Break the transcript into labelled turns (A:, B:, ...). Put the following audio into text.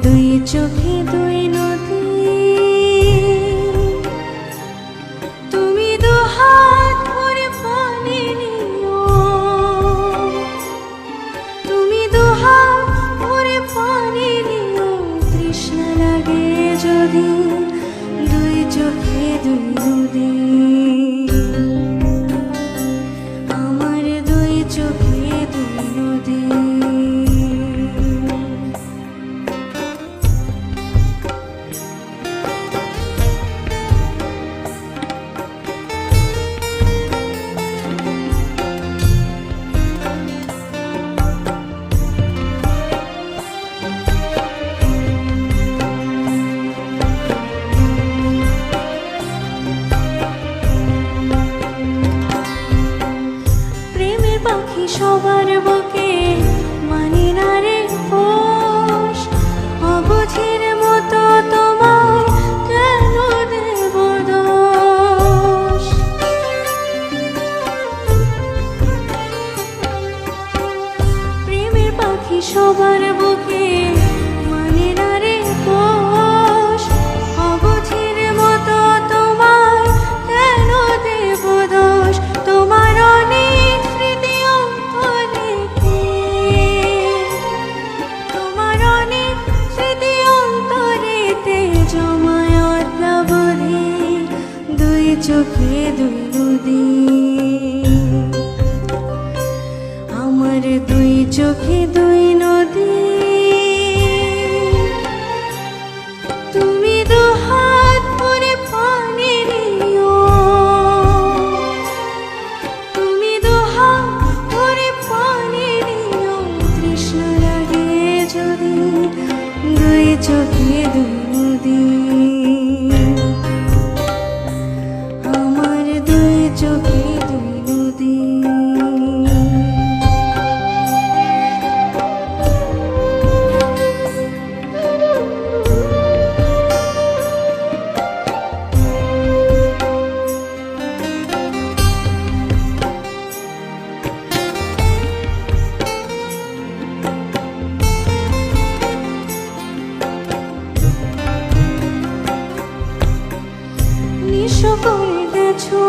A: দুই চোখে দুই নদী, তুমি দুহাত ভরে পানি নিও, তুমি দুহাত ভরে পানি নিও। তৃষ্ণা লাগে যদি দুই চোখে দুই নদী, আমার দুই চোখে দুই নদী। পাখি সবার বুকে মানি না রে পোষ, অবুঝের মতো তোমায় কেন দেব দোষ। প্রেমের পাখি সবার বুকে মানি না রে পোষ, অবুঝের মতো তোমায় কেন দেব দোষ। তোমার অনেক চোখে দুই নদী, আমার দুই চোখে দুই নদী। তুমি দুহাত ভরে পানি নিও, তুমি দুহাত ভরে পানি নিও। তৃষ্ণা লাগে যদি দুই চোখে দুই নদী, চোখে দুই নদী। নিশো করে গেছো